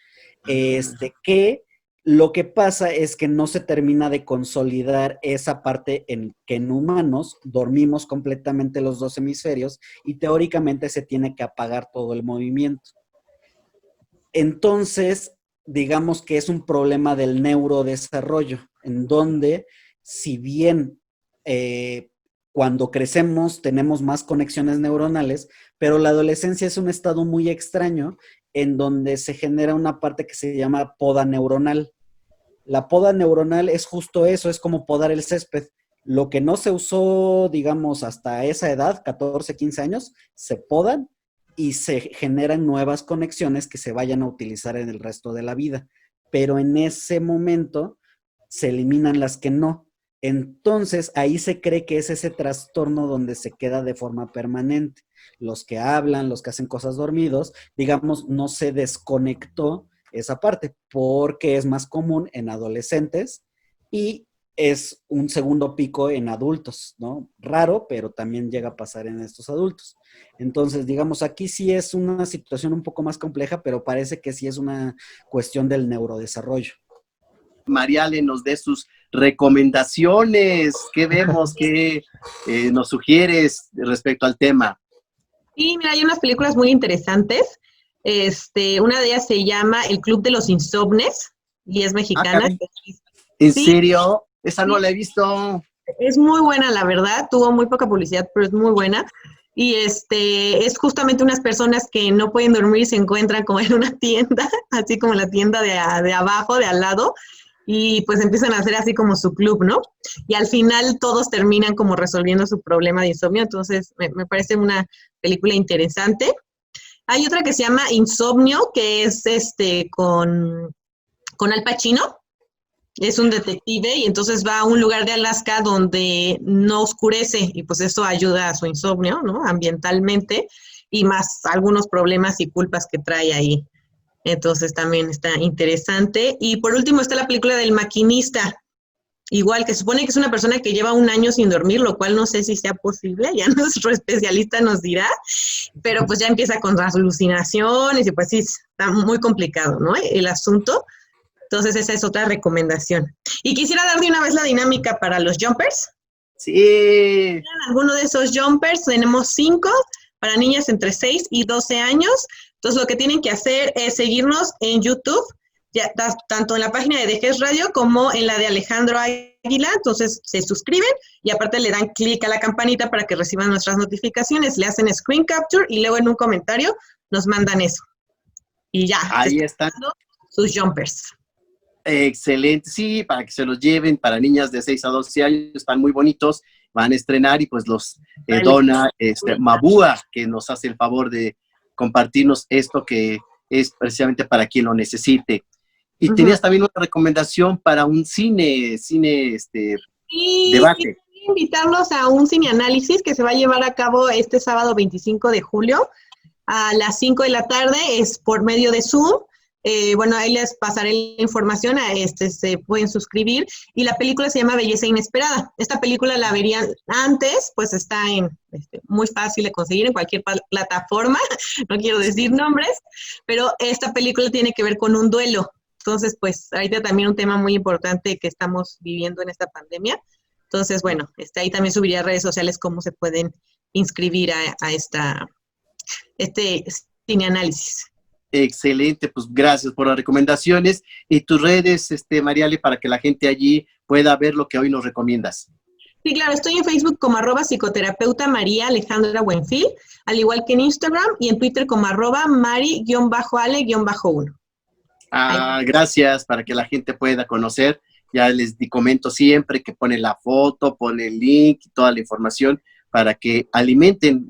que lo que pasa es que no se termina de consolidar esa parte en que en humanos dormimos completamente los dos hemisferios y teóricamente se tiene que apagar todo el movimiento. Entonces, digamos que es un problema del neurodesarrollo, en donde si bien cuando crecemos tenemos más conexiones neuronales, pero la adolescencia es un estado muy extraño en donde se genera una parte que se llama poda neuronal. La poda neuronal es justo eso, es como podar el césped. Lo que no se usó, digamos, hasta esa edad, 14, 15 años, se podan y se generan nuevas conexiones que se vayan a utilizar en el resto de la vida. Pero en ese momento se eliminan las que no. Entonces, ahí se cree que es ese trastorno donde se queda de forma permanente. Los que hablan, los que hacen cosas dormidos, digamos, no se desconectó esa parte, porque es más común en adolescentes y es un segundo pico en adultos, ¿no? Raro, pero también llega a pasar en estos adultos. Entonces, digamos, aquí sí es una situación un poco más compleja, pero parece que sí es una cuestión del neurodesarrollo. Mariale nos dé sus recomendaciones. ¿Qué vemos? ¿Qué nos sugieres respecto al tema? Sí, mira, hay unas películas muy interesantes. Una de ellas se llama El Club de los Insomnes y es mexicana. ¿En Sí, serio? Esa no la he visto. es muy buena, la verdad. Tuvo muy poca publicidad, pero es muy buena. Y es justamente unas personas que no pueden dormir y se encuentran como en una tienda, así como la tienda de abajo, de al lado, y pues empiezan a hacer así como su club, ¿no? Y al final todos terminan como resolviendo su problema de insomnio, entonces me parece una película interesante. Hay otra que se llama Insomnio, que es con Al Pacino. Es un detective y entonces va a un lugar de Alaska donde no oscurece y pues eso ayuda a su insomnio, ¿no? Ambientalmente y más algunos problemas y culpas que trae ahí. Entonces también está interesante. Y por último está la película del maquinista, igual que supone que es una persona que lleva 1 año sin dormir, lo cual no sé si sea posible, ya nuestro especialista nos dirá, pero pues ya empieza con las alucinaciones y pues sí, está muy complicado, ¿no? El asunto. Entonces esa es otra recomendación. Y quisiera dar de una vez la dinámica para los jumpers. Sí. Alguno de esos jumpers, tenemos 5 para niñas entre 6 y 12 años. Entonces lo que tienen que hacer es seguirnos en YouTube, ya, tanto en la página de Dejes Radio como en la de Alejandro Águila. Entonces se suscriben y aparte le dan clic a la campanita para que reciban nuestras notificaciones, le hacen screen capture y luego en un comentario nos mandan eso. Y ya, Ahí están. Sus jumpers. Excelente, sí, para que se los lleven, para niñas de 6 a 12 años, están muy bonitos, van a estrenar y pues los dona Mabúa, que nos hace el favor de compartirnos esto que es precisamente para quien lo necesite. Y tenías también una recomendación para un cine Sí, debate. invitarlos a un cine análisis que se va a llevar a cabo este sábado 25 de julio a las 5 de la tarde, es por medio de Zoom. Bueno, ahí les pasaré la información, se pueden suscribir, y la película se llama Belleza Inesperada. Esta película la verían antes, pues está muy fácil de conseguir en cualquier plataforma, no quiero decir nombres, pero esta película tiene que ver con un duelo. Entonces, pues ahorita también un tema muy importante que estamos viviendo en esta pandemia. Entonces, bueno, ahí también subiría a redes sociales cómo se pueden inscribir a este cineanálisis. Excelente, pues gracias por las recomendaciones y tus redes, Mariale, para que la gente allí pueda ver lo que hoy nos recomiendas. Sí, claro, estoy en Facebook como @psicoterapeuta María Alejandra Buenfil, al igual que en Instagram y en Twitter como @mari_ale_1. Gracias, para que la gente pueda conocer. Ya les comento siempre que pone la foto, pone el link y toda la información para que alimenten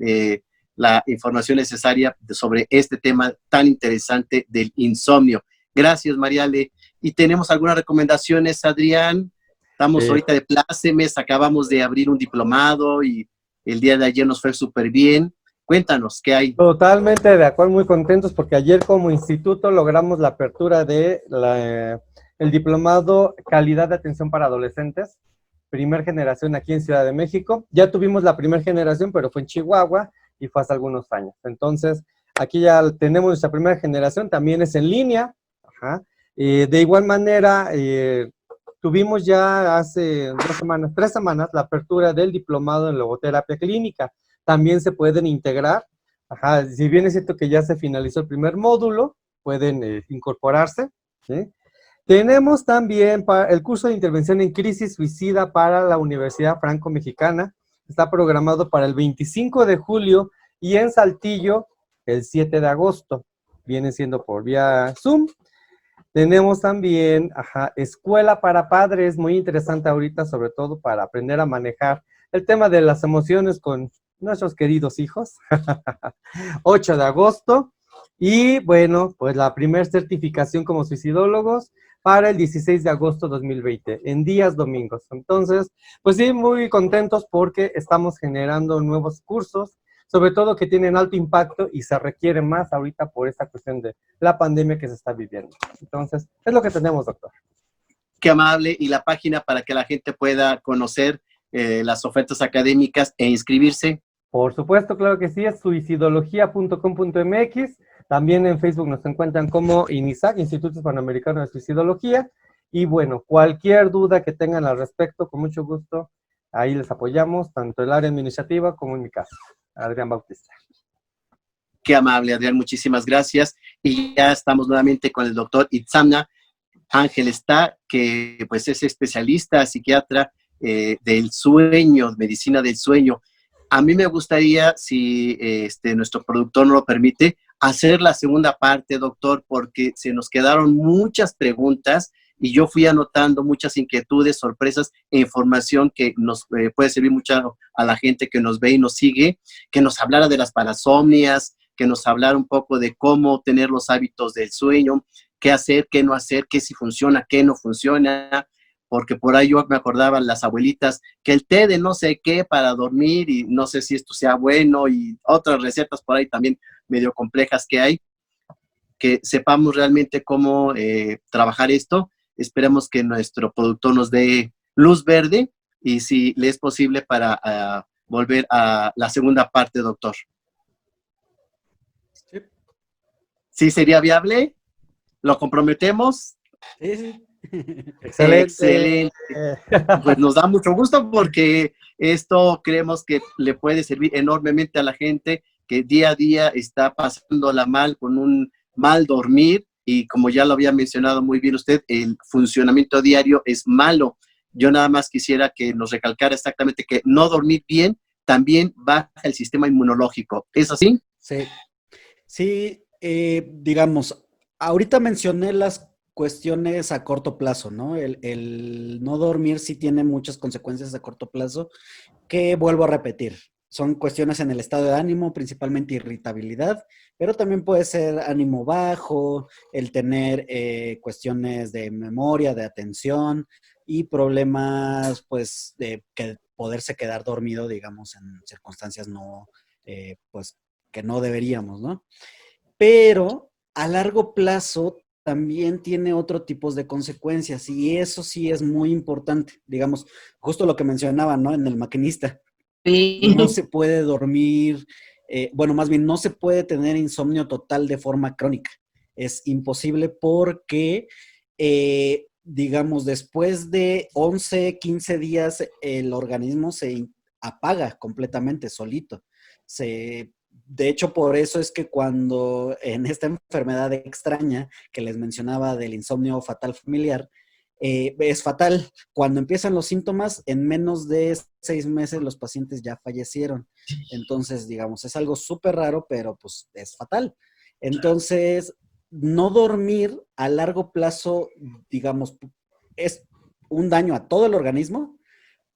la información necesaria sobre este tema tan interesante del insomnio. Gracias, Mariale. ¿Y tenemos algunas recomendaciones, Adrián? Estamos ahorita de plácemes, acabamos de abrir un diplomado y el día de ayer nos fue súper bien. Cuéntanos, ¿qué hay? Totalmente de acuerdo, muy contentos porque ayer como instituto logramos la apertura de el diplomado Calidad de Atención para Adolescentes, primer generación aquí en Ciudad de México. Ya tuvimos la primera generación, pero fue en Chihuahua y fue hace algunos años. Entonces, aquí ya tenemos nuestra primera generación, también es en línea. De igual manera, tuvimos ya hace 3 semanas, la apertura del diplomado en logoterapia clínica. También se pueden integrar. Si bien es cierto que ya se finalizó el primer módulo, pueden incorporarse, ¿sí? Tenemos también el curso de intervención en crisis suicida para la Universidad Franco-Mexicana. Está programado para el 25 de julio y en Saltillo el 7 de agosto. Viene siendo por vía Zoom. Tenemos también escuela para padres, muy interesante ahorita, sobre todo para aprender a manejar el tema de las emociones con nuestros queridos hijos. 8 de agosto. Y bueno, pues la primera certificación como suicidólogos para el 16 de agosto 2020, en días domingos. Entonces, pues sí, muy contentos porque estamos generando nuevos cursos, sobre todo que tienen alto impacto y se requiere más ahorita por esta cuestión de la pandemia que se está viviendo. Entonces, es lo que tenemos, doctor. Qué amable. Y la página para que la gente pueda conocer las ofertas académicas e inscribirse. Por supuesto, claro que sí, es suicidología.com.mx. También en Facebook nos encuentran como INISAC, Instituto Hispanoamericano de Suicidología. Y bueno, cualquier duda que tengan al respecto, con mucho gusto, ahí les apoyamos, tanto el área administrativa como en mi caso, Adrián Bautista. Qué amable, Adrián, muchísimas gracias. Y ya estamos nuevamente con el doctor Itzamna Ángel Está, que pues es especialista, psiquiatra del sueño, medicina del sueño. A mí me gustaría, si nuestro productor no lo permite, hacer la segunda parte, doctor, porque se nos quedaron muchas preguntas y yo fui anotando muchas inquietudes, sorpresas e información que nos puede servir mucho a la gente que nos ve y nos sigue, que nos hablara de las parasomnias, que nos hablara un poco de cómo tener los hábitos del sueño, qué hacer, qué no hacer, qué sí funciona, qué no funciona, porque por ahí yo me acordaba las abuelitas que el té de no sé qué para dormir y no sé si esto sea bueno y otras recetas por ahí también medio complejas que hay, que sepamos realmente cómo trabajar esto. Esperemos que nuestro productor nos dé luz verde y si le es posible para volver a la segunda parte, doctor. Sí. ¿Sí sería viable? ¿Lo comprometemos? Sí, sí. Excelente. Excelente. Pues nos da mucho gusto porque esto creemos que le puede servir enormemente a la gente que día a día está pasándola mal con un mal dormir y como ya lo había mencionado muy bien usted, el funcionamiento diario es malo. Yo nada más quisiera que nos recalcara exactamente que no dormir bien también baja el sistema inmunológico. ¿Es así? Sí, sí, digamos, ahorita mencioné las cuestiones a corto plazo, ¿no? El no dormir sí tiene muchas consecuencias a corto plazo que vuelvo a repetir. Son cuestiones en el estado de ánimo, principalmente irritabilidad, pero también puede ser ánimo bajo, el tener cuestiones de memoria, de atención y problemas, pues, de que poderse quedar dormido, digamos, en circunstancias no, pues, que no deberíamos, ¿no? Pero a largo plazo también tiene otro tipo de consecuencias y eso sí es muy importante. Digamos, justo lo que mencionaba, ¿no? En el maquinista, no Sí. se puede dormir, bueno, más bien no se puede tener insomnio total de forma crónica. Es imposible porque, digamos, después de 11, 15 días, el organismo se apaga completamente solito. De hecho, por eso es que cuando en esta enfermedad extraña que les mencionaba del insomnio fatal familiar, es fatal. Cuando empiezan los síntomas, en menos de 6 meses los pacientes ya fallecieron. Entonces, digamos, es algo súper raro, pero pues es fatal. Entonces, no dormir a largo plazo, digamos, es un daño a todo el organismo,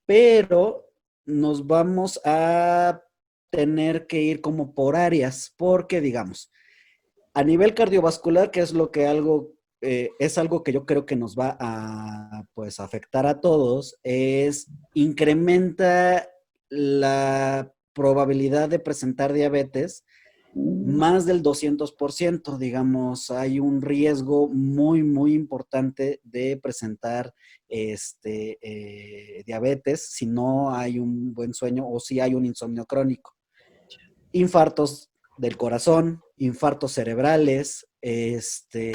pero nos vamos a tener que ir como por áreas, porque digamos, a nivel cardiovascular, que es lo que es algo que yo creo que nos va a pues afectar a todos, es incrementa la probabilidad de presentar diabetes más del 200%, digamos, hay un riesgo muy, muy importante de presentar diabetes si no hay un buen sueño o si hay un insomnio crónico. Infartos del corazón, infartos cerebrales,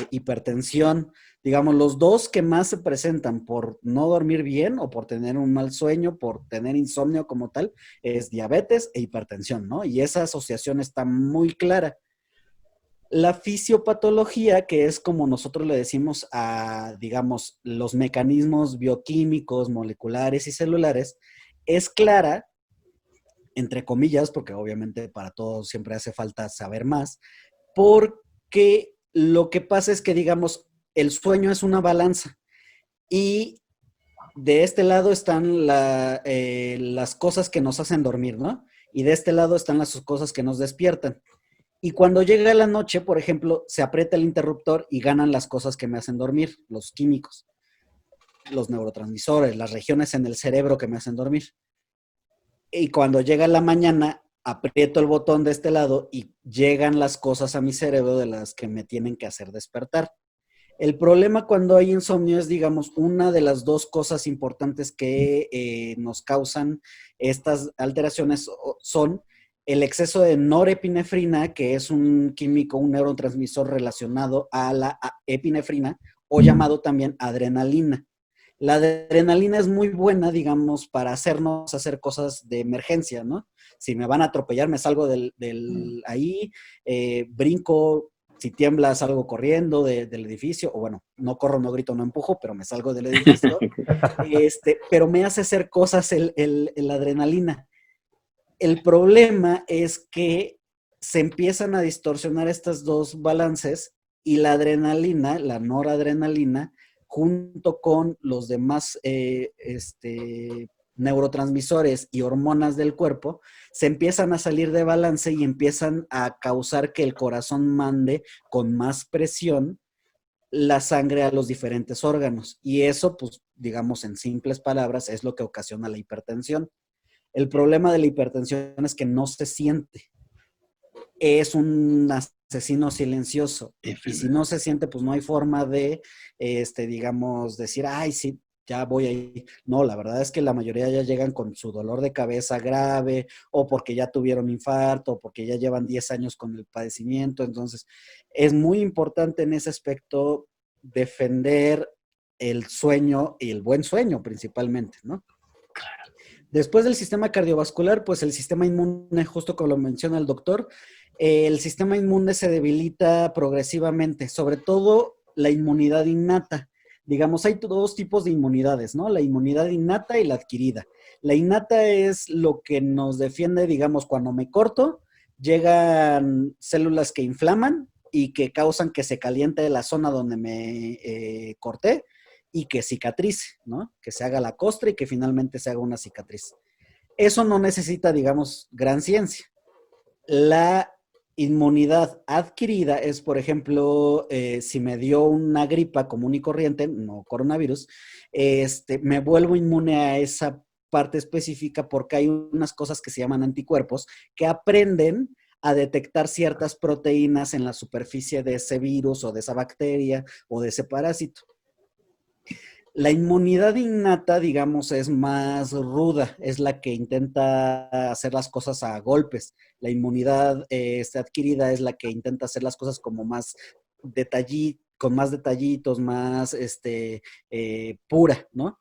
hipertensión, digamos, los dos que más se presentan por no dormir bien o por tener un mal sueño, por tener insomnio como tal, es diabetes e hipertensión, ¿no? Y esa asociación está muy clara. La fisiopatología, que es como nosotros le decimos a, digamos, los mecanismos bioquímicos, moleculares y celulares, es clara, entre comillas, porque obviamente para todos siempre hace falta saber más, porque lo que pasa es que, digamos, el sueño es una balanza y de este lado están las cosas que nos hacen dormir, ¿no? Y de este lado están las cosas que nos despiertan. Y cuando llega la noche, por ejemplo, se aprieta el interruptor y ganan las cosas que me hacen dormir, los químicos, los neurotransmisores, las regiones en el cerebro que me hacen dormir. Y cuando llega la mañana, aprieto el botón de este lado y llegan las cosas a mi cerebro de las que me tienen que hacer despertar. El problema cuando hay insomnio es, digamos, una de las dos cosas importantes que nos causan estas alteraciones son el exceso de norepinefrina, que es un químico, un neurotransmisor relacionado a la epinefrina, o llamado también adrenalina. La adrenalina es muy buena, digamos, para hacernos hacer cosas de emergencia, ¿no? Si me van a atropellar, me salgo ahí, brinco, si tiembla, salgo corriendo del edificio, o bueno, no corro, no grito, no empujo, pero me salgo del edificio. Pero me hace hacer cosas el adrenalina. El problema es que se empiezan a distorsionar estos dos balances y la adrenalina, la noradrenalina, junto con los demás neurotransmisores y hormonas del cuerpo, se empiezan a salir de balance y empiezan a causar que el corazón mande con más presión la sangre a los diferentes órganos. Y eso, pues, digamos en simples palabras, es lo que ocasiona la hipertensión. El problema de la hipertensión es que no se siente. Es un asesino silencioso. Y si no se siente, pues no hay forma de, digamos, decir, ay, sí, ya voy ahí. No, la verdad es que la mayoría ya llegan con su dolor de cabeza grave, o porque ya tuvieron infarto, o porque ya llevan 10 años con el padecimiento. Entonces, es muy importante en ese aspecto defender el sueño y el buen sueño principalmente, ¿no? Después del sistema cardiovascular, pues el sistema inmune, justo como lo menciona el doctor, el sistema inmune se debilita progresivamente, sobre todo la inmunidad innata. Digamos, hay dos tipos de inmunidades, ¿no? La inmunidad innata y la adquirida. La innata es lo que nos defiende, digamos, cuando me corto, llegan células que inflaman y que causan que se caliente la zona donde me corté y que cicatrice, ¿no? Que se haga la costra y que finalmente se haga una cicatriz. Eso no necesita, digamos, gran ciencia. La inmunidad adquirida es, por ejemplo, si me dio una gripa común y corriente, no coronavirus, me vuelvo inmune a esa parte específica porque hay unas cosas que se llaman anticuerpos que aprenden a detectar ciertas proteínas en la superficie de ese virus o de esa bacteria o de ese parásito. La inmunidad innata, digamos, es más ruda, es la que intenta hacer las cosas a golpes. La inmunidad adquirida es la que intenta hacer las cosas como más con más detallitos, más pura, ¿no?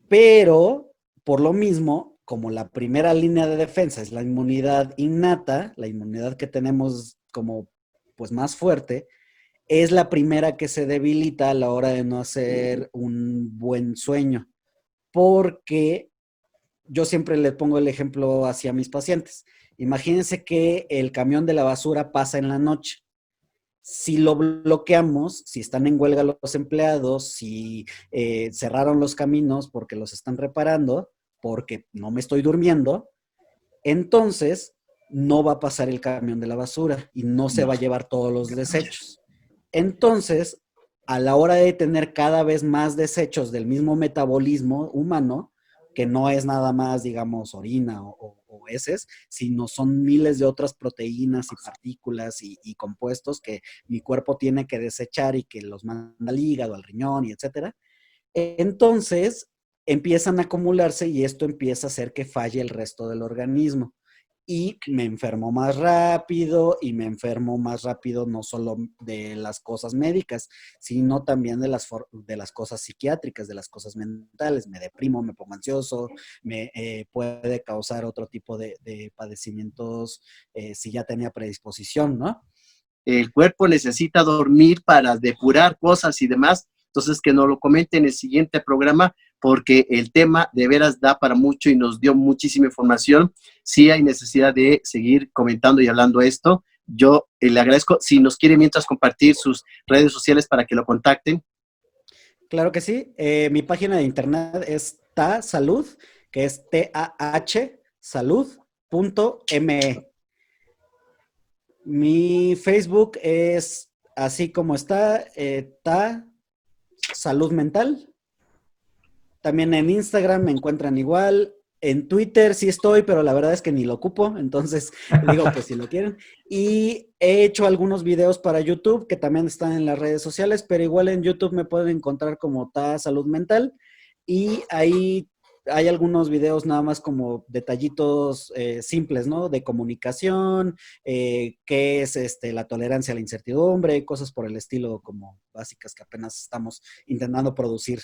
Pero, por lo mismo, como la primera línea de defensa es la inmunidad innata, la inmunidad que tenemos como pues más fuerte, es la primera que se debilita a la hora de no hacer un buen sueño, porque yo siempre le pongo el ejemplo hacia mis pacientes. Imagínense que el camión de la basura pasa en la noche. Si lo bloqueamos, si están en huelga los empleados, si cerraron los caminos porque los están reparando, porque no me estoy durmiendo, entonces no va a pasar el camión de la basura y no se va a llevar todos los desechos. Entonces, a la hora de tener cada vez más desechos del mismo metabolismo humano, que no es nada más, digamos, orina o heces, sino son miles de otras proteínas y partículas y compuestos que mi cuerpo tiene que desechar y que los manda al hígado, al riñón y etcétera. Entonces, empiezan a acumularse y esto empieza a hacer que falle el resto del organismo. Y me enfermo más rápido, y me enfermo más rápido no solo de las cosas médicas, sino también de las cosas psiquiátricas, de las cosas mentales. Me deprimo, me pongo ansioso, me puede causar otro tipo de padecimientos si ya tenía predisposición, ¿no? El cuerpo necesita dormir para depurar cosas y demás. Entonces, que nos lo comente en el siguiente programa, porque el tema de veras da para mucho y nos dio muchísima información. Sí hay necesidad de seguir comentando y hablando esto. Yo le agradezco. Si nos quiere mientras compartir sus redes sociales para que lo contacten. Claro que sí. Mi página de internet es TAHSalud, que es TAH salud.me. Mi Facebook es así como está, Ta Salud Mental. También en Instagram me encuentran igual. En Twitter sí estoy, pero la verdad es que ni lo ocupo. Entonces, digo, pues si lo quieren. Y he hecho algunos videos para YouTube que también están en las redes sociales, pero igual en YouTube me pueden encontrar como Ta Salud Mental. Y ahí hay algunos videos nada más como detallitos simples, ¿no? De comunicación, qué es la tolerancia a la incertidumbre, cosas por el estilo como básicas que apenas estamos intentando producir.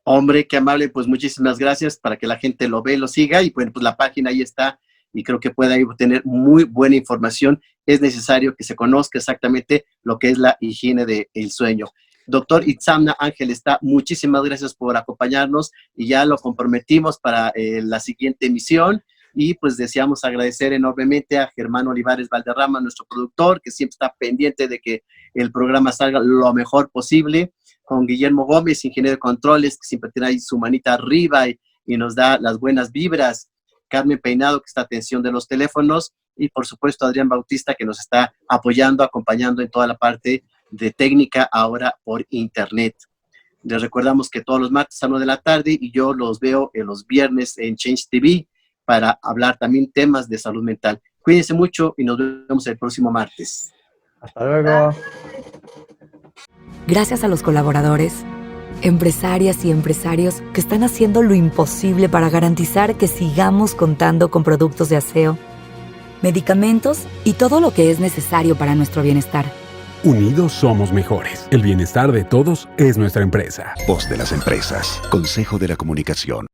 Hombre, qué amable, pues muchísimas gracias para que la gente lo ve, lo siga y bueno, pues la página ahí está y creo que puede ahí obtener muy buena información. Es necesario que se conozca exactamente lo que es la higiene del sueño. Doctor Itzamna Ángel está, muchísimas gracias por acompañarnos y ya lo comprometimos para la siguiente emisión y pues deseamos agradecer enormemente a Germán Olivares Valderrama, nuestro productor, que siempre está pendiente de que el programa salga lo mejor posible, con Guillermo Gómez, ingeniero de controles, que siempre tiene ahí su manita arriba y nos da las buenas vibras, Carmen Peinado, que está atención de los teléfonos, y por supuesto Adrián Bautista, que nos está apoyando, acompañando en toda la parte de técnica ahora por internet. Les recordamos que todos los martes a 1 de la tarde y yo los veo los viernes en Change TV para hablar también temas de salud mental. Cuídense mucho y nos vemos el próximo martes. Hasta luego. Gracias a los colaboradores empresarias y empresarios que están haciendo lo imposible para garantizar que sigamos contando con productos de aseo, medicamentos y todo lo que es necesario para nuestro bienestar. Unidos somos mejores. El bienestar de todos es nuestra empresa. Voz de las empresas. Consejo de la Comunicación.